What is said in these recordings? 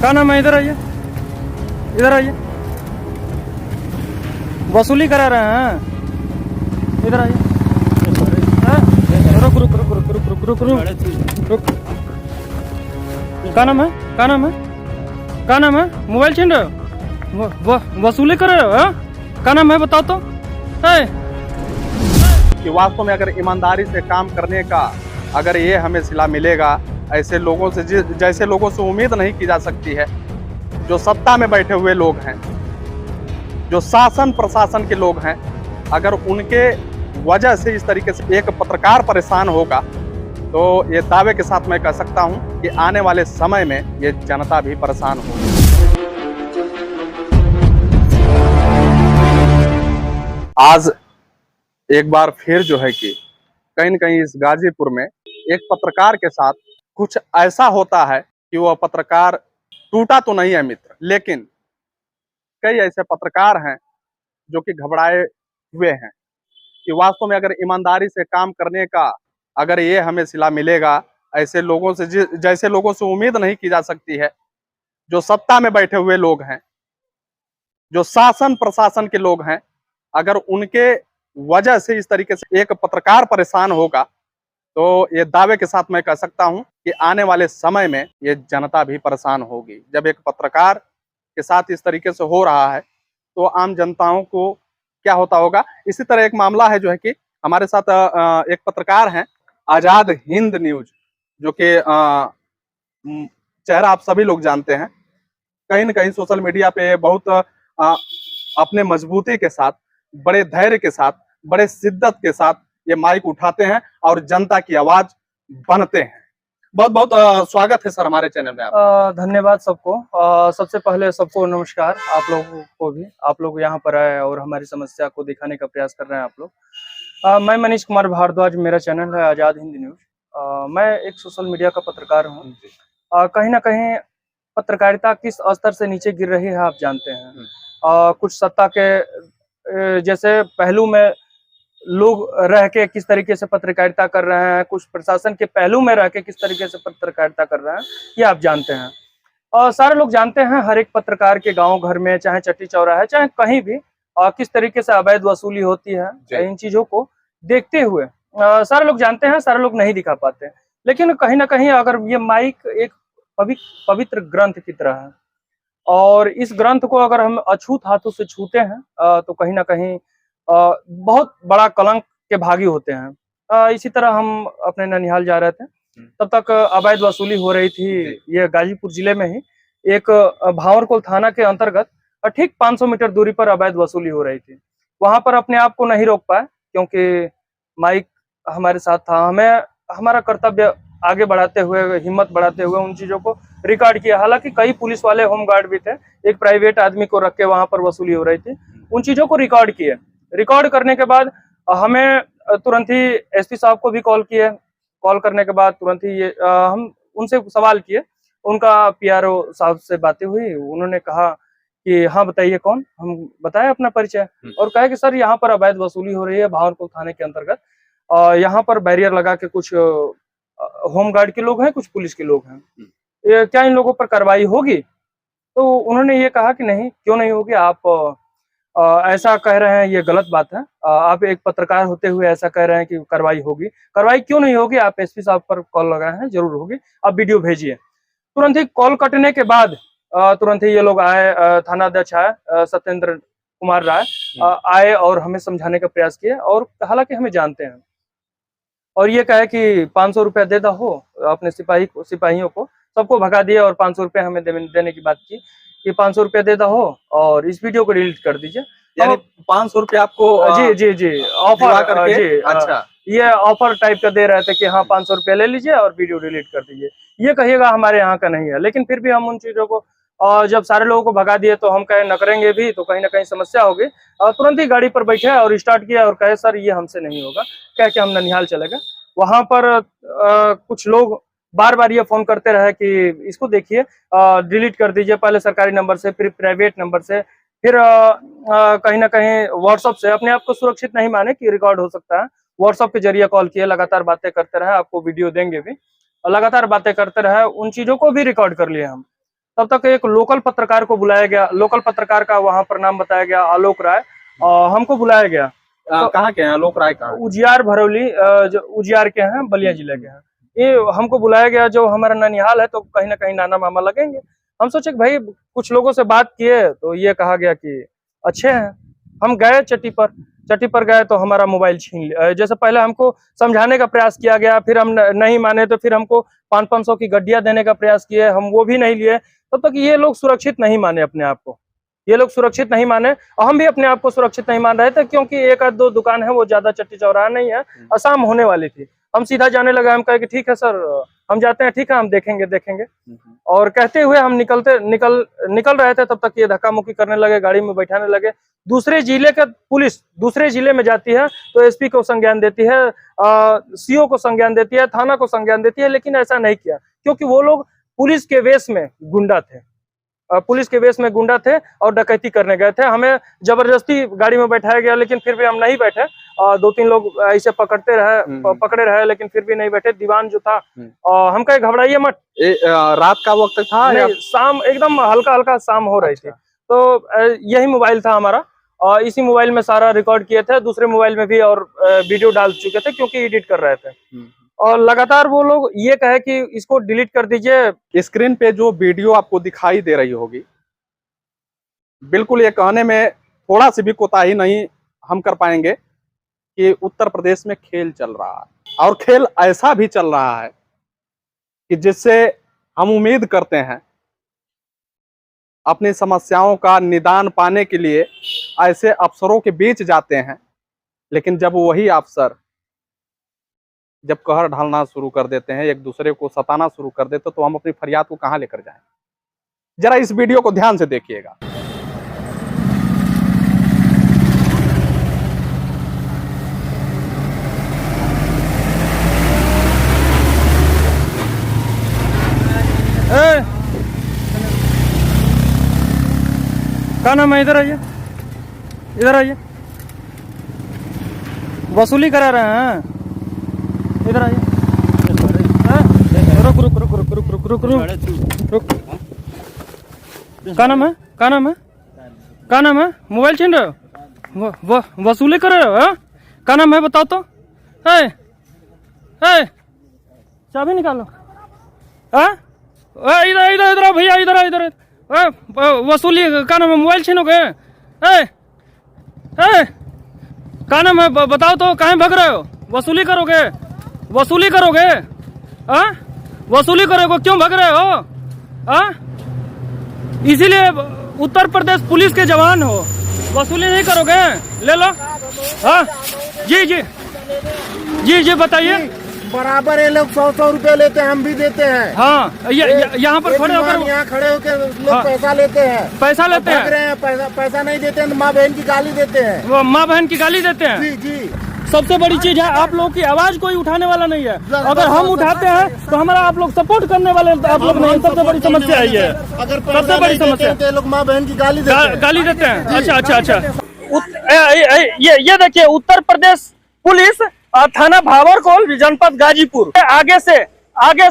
क्या नाम है? इधर आइए, इधर आइए। वसूली करा रहे हैं, इधर आइए। रुक रुक रुक रुक रुक रुक रुक रुक रुक। क्या नाम है? क्या नाम है? क्या नाम है? मोबाइल छीन रहे हो? वसूली कर रहे हो? क्या नाम है बताओ तो। कि वास्तव में अगर ईमानदारी से काम करने का अगर ये हमें सिला मिलेगा, ऐसे लोगों से जैसे लोगों से उम्मीद नहीं की जा सकती है, जो सत्ता में बैठे हुए लोग हैं, जो शासन प्रशासन के लोग हैं, अगर उनके वजह से इस तरीके से एक पत्रकार परेशान होगा, तो ये दावे के साथ मैं कह सकता हूं कि आने वाले समय में ये जनता भी परेशान होगी। आज एक बार फिर जो है कि कहीं न कहीं इस गाजीपुर में एक पत्रकार के साथ कुछ ऐसा होता है कि वह पत्रकार टूटा तो नहीं है मित्र, लेकिन कई ऐसे पत्रकार हैं जो कि घबराए हुए हैं कि वास्तव में अगर ईमानदारी से काम करने का अगर ये हमें सिला मिलेगा, ऐसे लोगों से जैसे लोगों से उम्मीद नहीं की जा सकती है, जो सत्ता में बैठे हुए लोग हैं, जो शासन प्रशासन के लोग हैं, अगर उनके वजह से इस तरीके से एक पत्रकार परेशान होगा, तो ये दावे के साथ मैं कह सकता हूं कि आने वाले समय में ये जनता भी परेशान होगी। जब एक पत्रकार के साथ इस तरीके से हो रहा है, तो आम जनताओं को क्या होता होगा। इसी तरह एक मामला है जो है कि हमारे साथ एक पत्रकार हैं, आजाद हिंद न्यूज, जो कि चेहरा आप सभी लोग जानते हैं। कहीं न कहीं सोशल मीडिया पे बहुत अपने मजबूती के साथ, बड़े धैर्य के साथ, बड़े शिद्दत के साथ ये माइक उठाते हैं और जनता की आवाज बनते हैं। बहुत बहुत स्वागत है सर हमारे चैनल में। आप धन्यवाद सबको। सबसे पहले सबको नमस्कार। आप लोगों को भी, आप लोग यहाँ पर आए और हमारी समस्या को दिखाने का प्रयास कर रहे हैं आप लोग। मैं मनीष कुमार भारद्वाज, मेरा चैनल है आजाद हिंद न्यूज। मैं एक सोशल मीडिया का पत्रकार हूँ। कहीं ना कहीं पत्रकारिता किस स्तर से नीचे गिर रही है आप जानते हैं। कुछ सत्ता के जैसे पहलू में लोग रह के किस तरीके से पत्रकारिता कर रहे हैं, कुछ प्रशासन के पहलू में रह के किस तरीके से पत्रकारिता कर रहे हैं, ये आप जानते हैं। और सारे लोग जानते हैं, हर एक पत्रकार के गांव घर में, चाहे चट्टी चौराहे, चाहे कहीं भी किस तरीके से अवैध वसूली होती है। इन चीजों को देखते हुए सारे लोग जानते हैं, सारे लोग नहीं दिखा पाते। लेकिन कहीं ना कहीं अगर ये माइक एक पवित्र ग्रंथ की तरह है, और इस ग्रंथ को अगर हम अछूत हाथों से छूते हैं तो कहीं ना कहीं बहुत बड़ा कलंक के भागी होते हैं। इसी तरह हम अपने ननिहाल जा रहे थे, तब तक अवैध वसूली हो रही थी। ये गाजीपुर जिले में ही एक भावरकोल थाना के अंतर्गत ठीक 500 मीटर दूरी पर अवैध वसूली हो रही थी। वहां पर अपने आप को नहीं रोक पाए, क्योंकि माइक हमारे साथ था। हमें हमारा कर्तव्य आगे बढ़ाते हुए, हिम्मत बढ़ाते हुए उन चीजों को रिकॉर्ड किया। हालांकि कई पुलिस वाले होमगार्ड भी थे, एक प्राइवेट आदमी को रख के वहां पर वसूली हो रही थी, उन चीजों को रिकॉर्ड किए। रिकॉर्ड करने के बाद हमें तुरंत ही एसपी साहब को भी कॉल किए। कॉल करने के बाद तुरंत ही हम उनसे सवाल किए। उनका पीआरओ साहब से बातें हुई, उन्होंने कहा कि हाँ बताइए कौन। हम बताए अपना परिचय और कहे कि सर यहाँ पर अवैध वसूली हो रही है भावरकोल थाने के अंतर्गत। यहाँ पर बैरियर लगा के कुछ होमगार्ड के लोग हैं, कुछ पुलिस के लोग हैं, क्या इन लोगों पर कार्रवाई होगी? तो उन्होंने ये कहा कि नहीं, क्यों नहीं होगी। आप ऐसा कह रहे हैं, ये गलत बात है। आप एक पत्रकार होते हुए ऐसा कह रहे हैं कि कार्रवाई होगी। कार्रवाई क्यों नहीं होगी? आप एसपी साहब पर कॉल लगाए हैं, जरूर होगी, आप वीडियो भेजिए। तुरंत ही कॉल कटने के बाद तुरंत ही ये लोग आए, थाना अध्यक्ष आए, सत्येंद्र कुमार राय आए और हमें समझाने का प्रयास किया। और हालांकि हमें जानते हैं, और ये कहे कि 500 रुपया दे दो अपने सिपाहियों को, सबको भगा दिए और 500 रुपया हमें देने की बात की कि 500 रुपया दे दो और इस वीडियो को डिलीट कर दीजिए। यानी 500 रुपया आपको जी जी जी ऑफर करके? जी, अच्छा, ये ऑफर टाइप का दे रहे थे कि हाँ 500 रुपया ले लीजिए और वीडियो डिलीट कर दीजिए। ये कहिएगा हमारे यहाँ का नहीं है। लेकिन फिर भी हम उन चीजों को, और जब सारे लोगों को भगा दिए तो हम कहे न करेंगे भी तो कहीं ना कहीं समस्या होगी। और तुरंत ही गाड़ी पर बैठे और स्टार्ट किया और कहे सर ये हमसे नहीं होगा, कह के हम ननिहाल चले गए। वहां पर कुछ लोग बार बार ये फोन करते रहे कि इसको देखिए, डिलीट कर दीजिए, पहले सरकारी नंबर से, फिर प्राइवेट नंबर से, फिर कहीं ना कहीं व्हाट्सएप से। अपने आप को सुरक्षित नहीं माने कि रिकॉर्ड हो सकता है, व्हाट्सएप के जरिए कॉल किए, लगातार बातें करते रहे, आपको वीडियो देंगे भी, और लगातार बातें करते रहे। उन चीजों को भी रिकॉर्ड कर लिए हम। तब तक एक लोकल पत्रकार को बुलाया गया। लोकल पत्रकार का वहां पर नाम बताया गया, आलोक राय। हमको बुलाया गया। तो कहाँ के हैं आलोक राय? कहाँ? उजियार भरौली, जो उजियार के हैं, बलिया जिले के हैं। ये हमको बुलाया गया, जो हमारा ननिहाल है, तो कहीं ना कहीं नाना मामा लगेंगे। हम सोचे कि भाई कुछ लोगों से बात किए तो ये कहा गया कि अच्छे हैं। हम गए चट्टी पर गए तो हमारा मोबाइल छीन लिया। जैसे पहले हमको समझाने का प्रयास किया गया, फिर हम नहीं माने तो फिर हमको 500 की गड्डियां देने का प्रयास किए, हम वो भी नहीं लिए। तब तक ये लोग सुरक्षित नहीं माने अपने आप को, ये लोग सुरक्षित नहीं माने, और हम भी अपने आप को सुरक्षित नहीं मान रहे थे, क्योंकि एक आध दो दुकान है, वो ज्यादा चट्टी चौराहा नहीं है, शाम होने वाली थी। हम सीधा जाने लगे। हम कहे कि ठीक है सर, हम जाते हैं, ठीक है, हम देखेंगे। और कहते हुए हम निकल रहे थे, तब तक ये धक्का मुक्की करने लगे, गाड़ी में बैठाने लगे। दूसरे जिले का पुलिस दूसरे जिले में जाती है तो एसपी को संज्ञान देती है, सीओ को संज्ञान देती है, थाना को संज्ञान देती है, लेकिन ऐसा नहीं किया, क्योंकि वो लोग पुलिस के वेश में गुंडा थे। पुलिस के वेश में गुंडा थे और डकैती करने गए थे। हमें जबरदस्ती गाड़ी में बैठाया गया, लेकिन फिर भी हम नहीं बैठे। 2-3 लोग ऐसे पकड़े रहे, लेकिन फिर भी नहीं बैठे। दीवान जो था, हम कहे घबराइए मत। रात का वक्त था या शाम, एकदम हल्का हल्का शाम हो रही थी। तो यही मोबाइल था हमारा, और इसी मोबाइल में सारा रिकॉर्ड किए थे। दूसरे मोबाइल में भी और वीडियो डाल चुके थे, क्योंकि एडिट कर रहे थे। और लगातार वो लोग ये कहे कि इसको डिलीट कर दीजिए। स्क्रीन पे जो वीडियो आपको दिखाई दे रही होगी, बिल्कुल ये कहने में थोड़ा सी भी कोताही नहीं हम कर पाएंगे कि उत्तर प्रदेश में खेल चल रहा है, और खेल ऐसा भी चल रहा है कि जिससे हम उम्मीद करते हैं अपनी समस्याओं का निदान पाने के लिए ऐसे अफसरों के बीच जाते हैं, लेकिन जब वही अफसर जब कहर ढालना शुरू कर देते हैं, एक दूसरे को सताना शुरू कर देते, तो हम अपनी फरियाद को कहां लेकर जाएं? जरा इस वीडियो को ध्यान से देखिएगा। क्या नाम है? इधर आइए, इधर आइए। वसूली करा रहे हैं, इधर आइए। रुक रुक रुक रुक रुक रुक रुक रुक रुक। क्या नाम है? क्या नाम है? क्या नाम है? मोबाइल छीन रहे हो? वसूली कर रहे हो? क्या नाम है बताओ तो। चाबी निकालो। इधर इधर इधर भैया, इधर इधर। वसूली क्या नाम है? मोबाइल छीनोगे? क्या नाम है बताओ तो, कहाँ भाग रहे हो? वसूली करोगे? वसूली करोगे? वसूली करोगे? क्यों भाग रहे हो? इसीलिए उत्तर प्रदेश पुलिस के जवान हो, वसूली नहीं करोगे? ले लो। हाँ जी जी जी जी, बताइए। बराबर ये लोग 100-100 रुपए लेते हैं, हम भी देते हैं। हाँ, यहाँ पर खड़े होकर, यहाँ खड़े होकर लोग पैसा लेते हैं। पैसा लेते हैं, रहे हैं। पैसा नहीं देते हैं तो माँ बहन की गाली देते हैं। वो माँ बहन की गाली देते हैं। जी जी, सबसे बड़ी चीज है, आप लोगों की आवाज कोई उठाने वाला नहीं है। अगर हम उठाते हैं तो हमारा आप लोग सपोर्ट करने वाले आप लोग नहीं। सबसे बड़ी समस्या है ये, अगर सबसे बड़ी समस्या तो लोग माँ बहन की गाली देते हैं। अच्छा अच्छा अच्छा। ये देखिए, उत्तर प्रदेश पुलिस थाना भावरकोल, जनपद गाजीपुर, आगे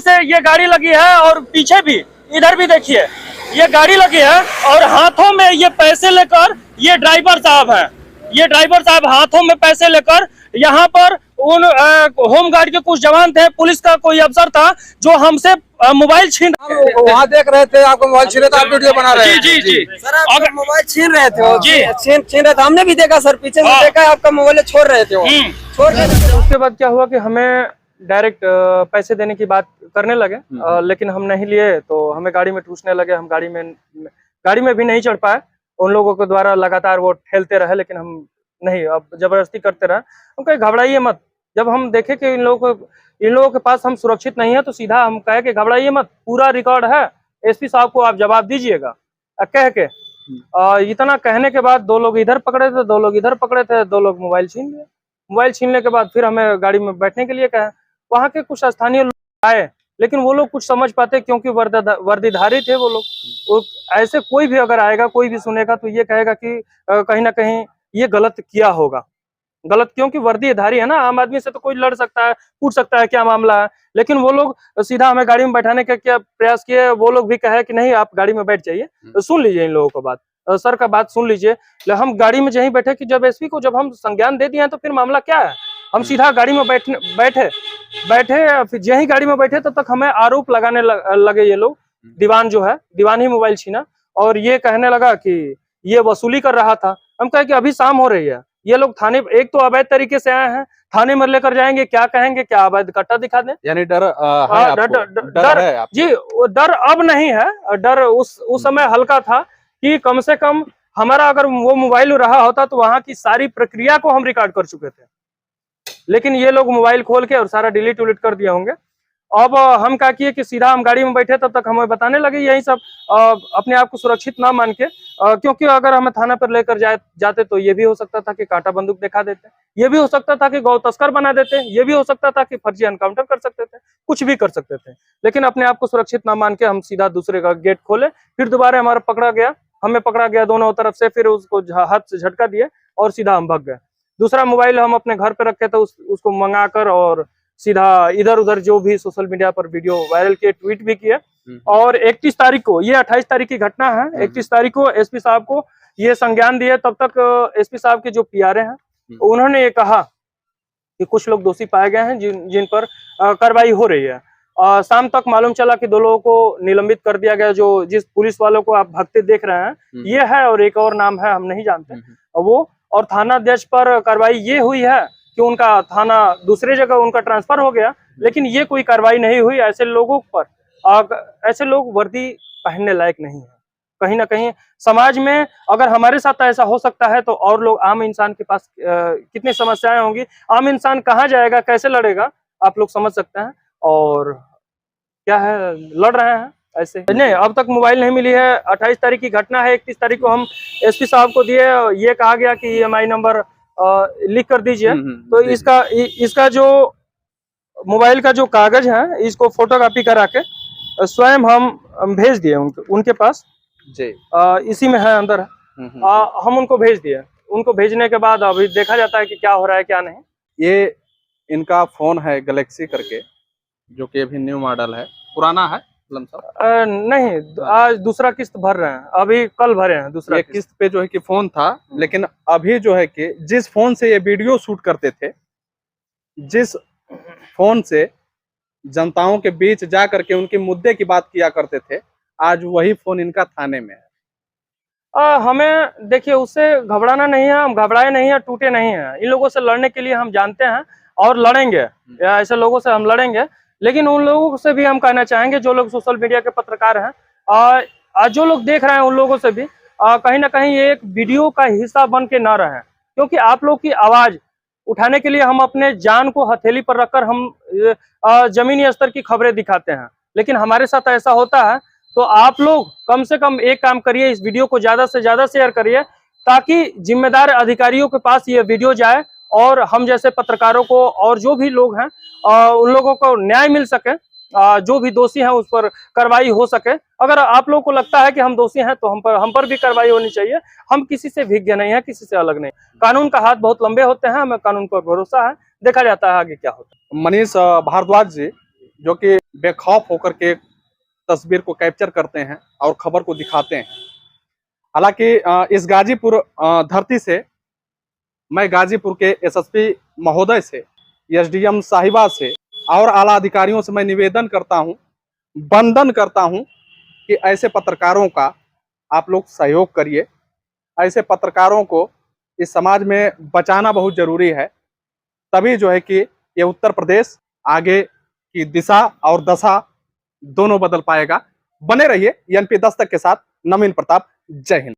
से ये गाड़ी लगी है, और पीछे भी, इधर भी देखिए, ये गाड़ी लगी है, और हाथों में ये पैसे लेकर ये ड्राइवर साहब हाथों में पैसे लेकर यहाँ पर उन होमगार्ड के कुछ जवान थे, पुलिस का कोई अफसर था, जो हमसे मोबाइल छीन, वहाँ देख रहे थे आपको मोबाइल छीन रहे थे, आप वीडियो बना रहे थे। जी जी सर, आप मोबाइल छीन रहे थे जी, छीन रहे थे, हमने भी देखा सर, पीछे से देखा आपका मोबाइल छोड़ रहे थे। उसके बाद क्या हुआ कि हमें डायरेक्ट पैसे देने की बात करने लगे, लेकिन हम नहीं लिए, तो हमें गाड़ी में ठूसने लगे। हम गाड़ी में भी नहीं चढ़ पाए, उन लोगों के द्वारा लगातार वो ठेलते रहे, लेकिन हम नहीं, अब जबरदस्ती करते रहे। हम कहे घबराइए मत। जब हम देखे कि इन लोगों के पास हम सुरक्षित नहीं है, तो सीधा हम कहे कि घबराइए मत, पूरा रिकॉर्ड है, एसपी साहब को आप जवाब दीजिएगा, कह के। इतना कहने के बाद 2 लोग इधर पकड़े थे, 2 लोग इधर पकड़े थे, 2 लोग मोबाइल छीन लिए। मोबाइल छीनने के बाद फिर हमें गाड़ी में बैठने के लिए कहा। वहाँ के कुछ स्थानीय लोग आए, लेकिन वो लोग कुछ समझ पाते, क्योंकि वर्दीधारी थे वो लोग। ऐसे कोई भी अगर आएगा, कोई भी सुनेगा, तो ये कहेगा कि कहीं ना कहीं ये गलत किया होगा। गलत, क्योंकि वर्दीधारी है ना, आम आदमी से तो कोई लड़ सकता है, पूछ सकता है क्या मामला है, लेकिन वो लोग सीधा हमें गाड़ी में बैठाने का क्या प्रयास किए। वो लोग भी कहे कि नहीं आप गाड़ी में बैठ जाइए। तो सुन लीजिए इन लोगों का बात, सर का बात सुन लीजिए। हम गाड़ी में यहीं बैठे कि जब एसपी को जब हम संज्ञान दे दिए हैं तो फिर मामला क्या है। हम सीधा गाड़ी में बैठे फिर यही गाड़ी में बैठे तब तक हमें आरोप लगाने लगे ये लोग। दीवान जो है, दीवान ही मोबाइल छीना और ये कहने लगा कि ये वसूली कर रहा था। हम कहे कि अभी शाम हो रही है, ये लोग थाने, एक तो अवैध तरीके से आए हैं, थाने में लेकर जाएंगे, क्या कहेंगे, क्या अवैध कट्टा दिखा दें। यानी डर है हाँ, डर है आपको? जी, वो डर अब नहीं है। डर उस समय हल्का था कि कम से कम हमारा अगर वो मोबाइल रहा होता तो वहां की सारी प्रक्रिया को हम रिकॉर्ड कर चुके थे, लेकिन ये लोग मोबाइल खोल के और सारा डिलीट उलीट कर दिया होंगे। अब हम क्या किए कि सीधा हम गाड़ी में बैठे तब तक हमें बताने लगे यही सब, अपने आप को सुरक्षित ना मान के, क्योंकि अगर हमें थाना पर लेकर जाते तो ये भी हो सकता था कि कांटा बंदूक दिखा देते, ये भी हो सकता था कि गौ तस्कर बना देते, ये भी हो सकता था कि फर्जी एनकाउंटर कर सकते थे, कुछ भी कर सकते थे। लेकिन अपने आप को सुरक्षित ना मान के हम सीधा दूसरे का गेट खोले, फिर दोबारा हमारा पकड़ा गया, हमें पकड़ा गया दोनों तरफ से, फिर उसको हाथ से झटका दिए और सीधा हम भाग गए। दूसरा मोबाइल हम अपने घर पे रखे थे, उसको मंगा कर और सीधा इधर उधर जो भी सोशल मीडिया पर वीडियो वायरल किए, ट्वीट भी किए। और 31 तारीख को, ये 28 तारीख की घटना है, 31 तारीख को एसपी साहब को ये संज्ञान दिए। तब तक एसपी साहब के जो पीआरए हैं उन्होंने ये कहा कि कुछ लोग दोषी पाए गए हैं जिन पर कार्रवाई हो रही है। शाम तक मालूम चला कि 2 लोगों को निलंबित कर दिया गया। जो जिस पुलिस वालों को आप भगते देख रहे हैं ये है, और एक और नाम है हम नहीं जानते वो। और थाना अध्यक्ष पर कार्रवाई ये हुई है कि उनका थाना दूसरे जगह उनका ट्रांसफर हो गया, लेकिन ये कोई कार्रवाई नहीं हुई। ऐसे लोगों पर, ऐसे लोग वर्दी पहनने लायक नहीं है। कहीं ना कहीं समाज में अगर हमारे साथ ऐसा हो सकता है तो और लोग, आम इंसान के पास कितनी समस्याएं होंगी, आम इंसान कहाँ जाएगा, कैसे लड़ेगा, आप लोग समझ सकते हैं। और क्या है, लड़ रहे हैं ऐसे। नहीं, अब तक मोबाइल नहीं मिली है। 28 तारीख की घटना है, 31 तारीख को हम एसपी साहब को दिए, ये कहा गया कि EMI नंबर लिख कर दीजिए। तो इसका जो मोबाइल का जो कागज है इसको फोटोकॉपी करा के स्वयं हम भेज दिए उनके पास जी। इसी में है, अंदर है। हम उनको भेज दिए। उनको भेजने के बाद अभी देखा जाता है कि क्या हो रहा है क्या नहीं। ये इनका फोन है गैलेक्सी करके, जो कि अभी न्यू मॉडल है, पुराना है नहीं, आज दूसरा किस्त भर रहे हैं, अभी कल भरे हैं दूसरा। ये किस्त पे जो है कि फोन था, लेकिन अभी जो है कि जिस फोन से ये वीडियो शूट करते थे, जिस फोन से जनताओं के बीच जा करके उनके मुद्दे की बात किया करते थे, आज वही फोन इनका थाने में है। हमें देखिए उससे घबराना नहीं है, हम घबराए नहीं है, टूटे नहीं है। इन लोगों से लड़ने के लिए हम जानते हैं और लड़ेंगे, ऐसे लोगों से हम लड़ेंगे। लेकिन उन लोगों से भी हम कहना चाहेंगे जो लोग सोशल मीडिया के पत्रकार हैं, जो लोग देख रहे हैं उन लोगों से भी कहीं ना कहीं ये एक वीडियो का हिस्सा बन के ना रहें, क्योंकि आप लोग की आवाज उठाने के लिए हम अपने जान को हथेली पर रखकर हम जमीनी स्तर की खबरें दिखाते हैं। लेकिन हमारे साथ ऐसा होता है तो आप लोग कम से कम एक काम करिए, इस वीडियो को ज्यादा से ज्यादा शेयर करिए, ताकि जिम्मेदार अधिकारियों के पास ये वीडियो जाए और हम जैसे पत्रकारों को और जो भी लोग हैं उन लोगों को न्याय मिल सके, जो भी दोषी हैं उस पर कार्रवाई हो सके। अगर आप लोगों को लगता है कि हम दोषी हैं तो हम पर भी कार्रवाई होनी चाहिए। हम किसी से भिज्ञ नहीं है, किसी से अलग नहीं। कानून का हाथ बहुत लंबे होते हैं, हमें कानून पर भरोसा है, देखा जाता है आगे क्या होता है। मनीष भारद्वाज जी, जो कि बेखौफ होकर के तस्वीर को कैप्चर करते हैं और खबर को दिखाते हैं। हालांकि इस गाजीपुर धरती से मैं गाजीपुर के एसएसपी महोदय से, एसडीएम साहिबा से और आला अधिकारियों से मैं निवेदन करता हूं, वंदन करता हूं कि ऐसे पत्रकारों का आप लोग सहयोग करिए। ऐसे पत्रकारों को इस समाज में बचाना बहुत जरूरी है, तभी जो है कि ये उत्तर प्रदेश आगे की दिशा और दशा दोनों बदल पाएगा। बने रहिए एनपी दस्तक के साथ। नवीन प्रताप, जय हिंद।